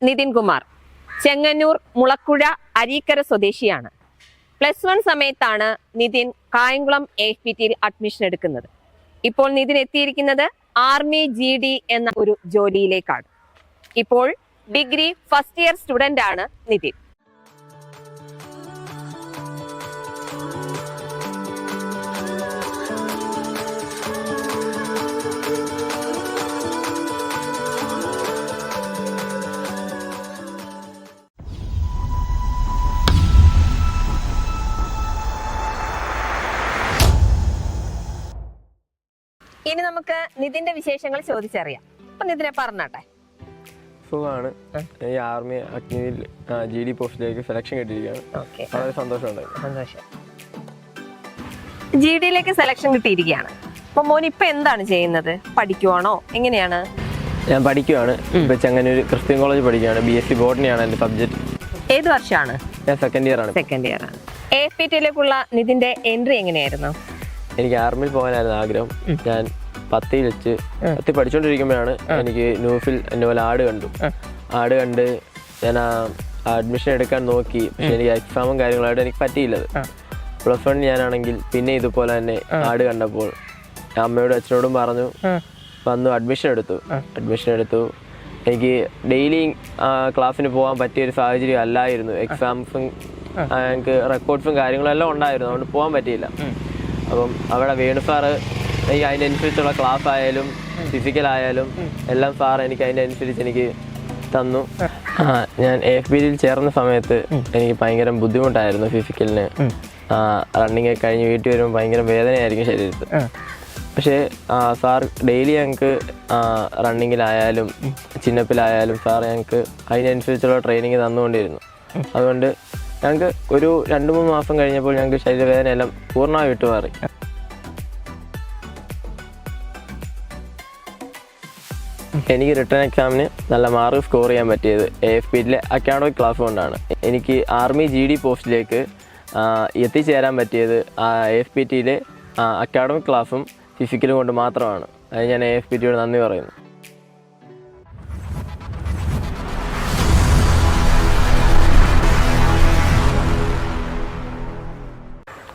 നിതിൻ കുമാർ ചെങ്ങന്നൂർ മുളക്കുഴ അരീക്കര സ്വദേശിയാണ്. +1 സമയത്താണ് നിതിൻ കായംകുളം AFPTയിൽ അഡ്മിഷൻ എടുക്കുന്നത്. ഇപ്പോൾ നിതിൻ എത്തിയിരിക്കുന്നത് ആർമി GD എന്ന ഒരു ജോലിയിലേക്കാണ്. ഇപ്പോൾ ഡിഗ്രി ഫസ്റ്റ് ഇയർ സ്റ്റുഡന്റ് ആണ് നിതിൻ. ഇനി നമുക്ക് നിതിന്റെ വിശേഷങ്ങൾ ചോദിച്ചറിയാം. അപ്പൊ നിതിനെ പറഞ്ഞാട്ടെ. സുഖമാണ്. ഈ ആർമി അഗ്നിയിൽ GD പോസ്റ്റിലേക്ക് സെലക്ഷൻ കിട്ടിയിരിക്കുകയാണ്. വളരെ സന്തോഷം. GDയിലേക്ക് സെലക്ഷൻ കിട്ടിയിരിക്കുകയാണ്. അപ്പൊ മോൻ ഇപ്പൊ എന്താണ് ചെയ്യുന്നത്? പഠിക്കുവാണോ? എങ്ങനെയാണ്? ഞാൻ പഠിക്കുവാണ്. ഇപ്പൊ ചെങ്ങന്നൂർ ക്രിസ്ത്യൻ കോളേജ് പഠിക്കുകയാണ്. BSc ബോട്ടണിയാണ് എന്റെ സബ്ജക്ട്. ഏത് വർഷമാണ്? ഞാൻ സെക്കൻഡ് ഇയർ ആണ്. AFPTയിലേക്കുള്ള നിതിന്റെ എൻട്രി എങ്ങനെയായിരുന്നു? എനിക്ക് ആർമിയിൽ പോകാനായിരുന്നു ആഗ്രഹം. ഞാൻ 10ൽ വെച്ച് 10 പഠിച്ചുകൊണ്ടിരിക്കുമ്പോഴാണ് എനിക്ക് ന്യൂസിൽ എന്നെ പോലെ ആഡ് കണ്ട് ഞാൻ അഡ്മിഷൻ എടുക്കാൻ നോക്കി. പക്ഷെ എനിക്ക് എക്സാമും കാര്യങ്ങളായിട്ട് എനിക്ക് പറ്റിയില്ലത്. +1 ഞാനാണെങ്കിൽ പിന്നെ ഇതുപോലെ തന്നെ ആഡ് കണ്ടപ്പോൾ അമ്മയോടും അച്ഛനോടും പറഞ്ഞു വന്നു അഡ്മിഷൻ എടുത്തു. എനിക്ക് ഡെയിലി ക്ലാസ്സിന് പോകാൻ പറ്റിയൊരു സാഹചര്യം അല്ലായിരുന്നു. എക്സാംസും എനിക്ക് റെക്കോർഡ്സും കാര്യങ്ങളും എല്ലാം ഉണ്ടായിരുന്നു. അതുകൊണ്ട് പോകാൻ പറ്റിയില്ല. അപ്പം അവിടെ വേണു സാറ് എനിക്ക് അതിനനുസരിച്ചുള്ള ക്ലാസ് ആയാലും ഫിസിക്കലായാലും എല്ലാം സാർ എനിക്ക് അതിനനുസരിച്ച് എനിക്ക് തന്നു. ഞാൻ AFPTയിൽ ചേർന്ന സമയത്ത് എനിക്ക് ഭയങ്കര ബുദ്ധിമുട്ടായിരുന്നു ഫിസിക്കലിന്. റണ്ണിങ് ഒക്കെ കഴിഞ്ഞ് വീട്ടിൽ വരുമ്പോൾ ഭയങ്കര വേദനയായിരിക്കും ശരീരത്തിൽ. പക്ഷേ സാർ ഡെയിലി ഞങ്ങൾക്ക് റണ്ണിങ്ങിലായാലും ചിന്നപ്പിലായാലും സാർ ഞങ്ങൾക്ക് അതിനനുസരിച്ചുള്ള ട്രെയിനിങ് തന്നുകൊണ്ടിരുന്നു. അതുകൊണ്ട് ഞങ്ങൾക്ക് ഒരു 2-3 മാസം കഴിഞ്ഞപ്പോൾ ഞങ്ങൾക്ക് ശരീരവേദന എല്ലാം പൂർണ്ണമായി വിട്ടുമാറി. എനിക്ക് റിട്ടേൺ എക്സാമിന് നല്ല മാർക്ക് സ്കോർ ചെയ്യാൻ പറ്റിയത് AFPTയിലെ അക്കാഡമിക് ക്ലാസ് കൊണ്ടാണ്. എനിക്ക് ആർമി GD പോസ്റ്റിലേക്ക് എത്തിച്ചേരാൻ പറ്റിയത് AFPTയിലെ അക്കാഡമിക് ക്ലാസ്സും ഫിസിക്കലും കൊണ്ട് മാത്രമാണ്. അത് ഞാൻ AFPTയോട് നന്ദി പറയുന്നു.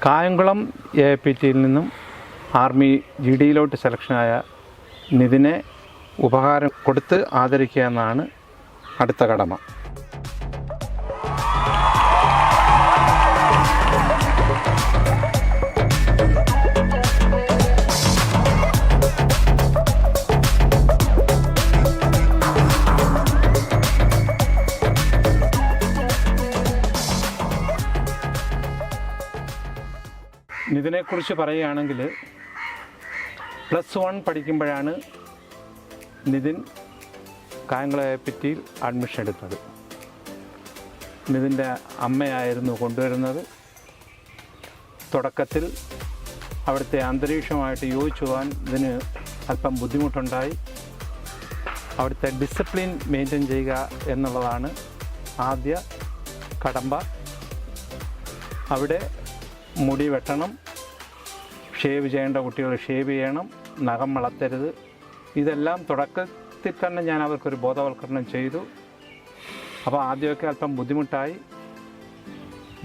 കായംകുളം AFPTയിൽ നിന്നും ആർമി GDയിലോട്ട് സെലക്ഷനായ നിതിനെ ഉപഹാരം കൊടുത്ത് ആദരിക്കുക എന്നാണ് അടുത്ത കടമ. നിതിനെക്കുറിച്ച് പറയുകയാണെങ്കിൽ +1 പഠിക്കുമ്പോഴാണ് നിതിൻ കായംകുളം AFPTയിൽ അഡ്മിഷൻ എടുത്തത്. നിതിൻ്റെ അമ്മയായിരുന്നു കൊണ്ടുവരുന്നത്. തുടക്കത്തിൽ അവിടുത്തെ അന്തരീക്ഷമായിട്ട് യോജിച്ചു പോകാൻ ഇതിന് അല്പം ബുദ്ധിമുട്ടുണ്ടായി. അവിടുത്തെ ഡിസിപ്ലിൻ മെയിൻറ്റെയിൻ ചെയ്യുക എന്നുള്ളതാണ് ആദ്യ കടമ്പ. അവിടെ മുടി വെട്ടണം, ഷേവ് ചെയ്യേണ്ട കുട്ടികൾ ഷേവ് ചെയ്യണം, നഖം വളർത്തരുത്. ഇതെല്ലാം തുടക്കത്തിൽ തന്നെ ഞാൻ അവർക്കൊരു ബോധവൽക്കരണം ചെയ്തു. അപ്പോൾ ആദ്യമൊക്കെ അല്പം ബുദ്ധിമുട്ടായി.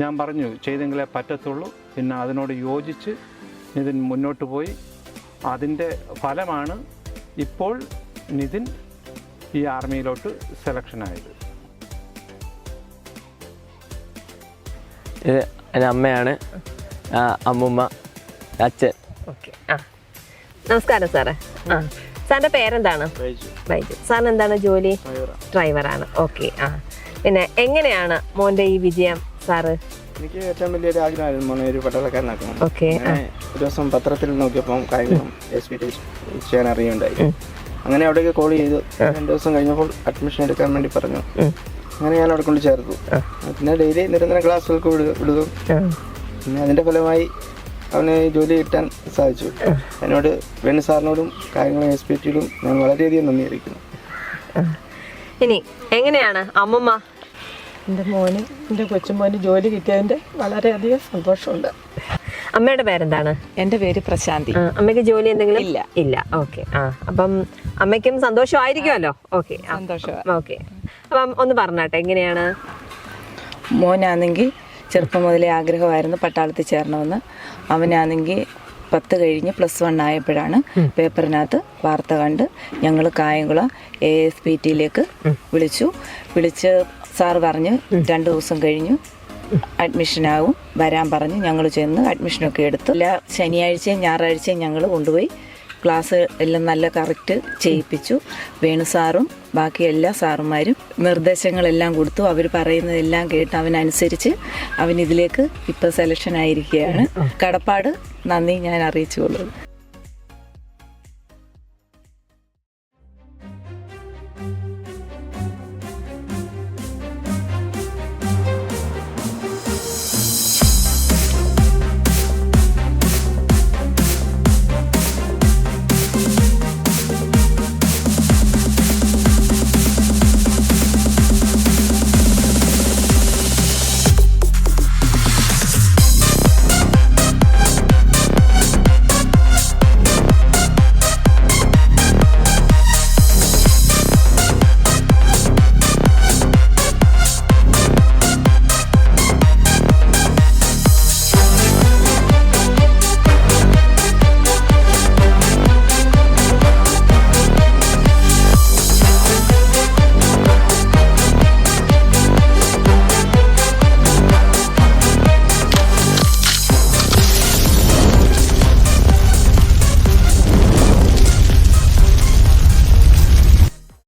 ഞാൻ പറഞ്ഞു ചെയ്തെങ്കിലേ പറ്റത്തുള്ളൂ. പിന്നെ അതിനോട് യോജിച്ച് നിതിൻ മുന്നോട്ട് പോയി. അതിൻ്റെ ഫലമാണ് ഇപ്പോൾ നിതിൻ ഈ ആർമിയിലോട്ട് സെലക്ഷനായത്. ഇത് എൻ്റെ അമ്മയാണ്, അമ്മൂമ്മ, അച്ഛൻ. ഓക്കെ. നമസ്കാരം സാറേ. സാറിന്റെ പേരെന്താണ്? ബൈജു. സാറിന് എന്താണ് ജോലി? ഡ്രൈവറാണ്. ഓക്കെ. പിന്നെ എങ്ങനെയാണ് മോന്റെ ഈ വിജയം സാറ്? എനിക്ക് ഏറ്റവും വലിയൊരു ആഗ്രഹമായിരുന്നു മോനെ ഒരു പട്ടാളക്കാരനാക്കണം. ഓക്കെ. അങ്ങനെ ഒരു ദിവസം പത്രത്തിൽ നോക്കിയപ്പോൾ കായംകുളം SPT ചെയ്യാൻ അറിയുണ്ടായി. അങ്ങനെ അവിടേക്ക് കോൾ ചെയ്തു. 2 ദിവസം കഴിഞ്ഞപ്പോൾ അഡ്മിഷൻ എടുക്കാൻ വേണ്ടി പറഞ്ഞു. അങ്ങനെ ഞാൻ അവിടെ കൊണ്ട് ചേർത്തു. പിന്നെ ഡെയിലി നിരന്തരം ക്ലാസ്സുകൾക്ക് വിടുകയും പിന്നെ അതിൻ്റെ ഫലമായി അവന് ജോലി കിട്ടാൻ സാധിച്ചു. എന്നോട് വേണു സാറിനോടും കായംകുളം SPTയിലും ഞാൻ വളരെയധികം നന്ദി അറിയിക്കുന്നു. ഇനി എങ്ങനെയാണ് അമ്മമ്മ? എൻ്റെ മോന്, എൻ്റെ കൊച്ചുമോന് ജോലി കിട്ടിയതിൻ്റെ വളരെയധികം സന്തോഷമുണ്ട്. അമ്മയുടെ പേരെന്താണ്? എൻ്റെ പേര് പ്രശാന്തി. അമ്മയ്ക്ക് ജോലി എന്തെങ്കിലും ഇല്ല. ഇല്ല. ഓക്കെ. അപ്പം അമ്മയ്ക്കും സന്തോഷമായിരിക്കുമല്ലോ. ഓക്കെ. സന്തോഷമാണ്. ഓക്കെ. അപ്പം ഒന്ന് പറഞ്ഞാട്ടെ എങ്ങനെയാണ്? മോനാണെങ്കിൽ ചെറുപ്പം മുതലേ ആഗ്രഹമായിരുന്നു പട്ടാളത്തിൽ ചേരണമെന്ന്. അവനാണെങ്കിൽ 10 കഴിഞ്ഞ് +1 ആയപ്പോഴാണ് പേപ്പറിനകത്ത് വാർത്ത കണ്ട് ഞങ്ങൾ കായംകുളം ASPTയിലേക്ക് വിളിച്ച് സാറ് പറഞ്ഞ് 2 ദിവസം കഴിഞ്ഞു അഡ്മിഷനാവും വരാൻ പറഞ്ഞ് ഞങ്ങൾ ചെന്ന് അഡ്മിഷനൊക്കെ എടുത്തു. എല്ലാ ശനിയാഴ്ചയും ഞായറാഴ്ചയും ഞങ്ങൾ കൊണ്ടുപോയി ക്ലാസ് എല്ലാം നല്ല കറക്റ്റ് ചെയ്യിപ്പിച്ചു. വേണു സാറും ബാക്കി എല്ലാ സാറുമാരും നിർദ്ദേശങ്ങളെല്ലാം കൊടുത്തു. അവർ പറയുന്നതെല്ലാം കേട്ട് അവനനുസരിച്ച് അവൻ ഇതിലേക്ക് ഇപ്പോൾ സെലക്ഷൻ ആയിരിക്കുകയാണ്. കടപ്പാട് നന്ദി ഞാൻ അറിയിച്ചുകൊള്ളുന്നു.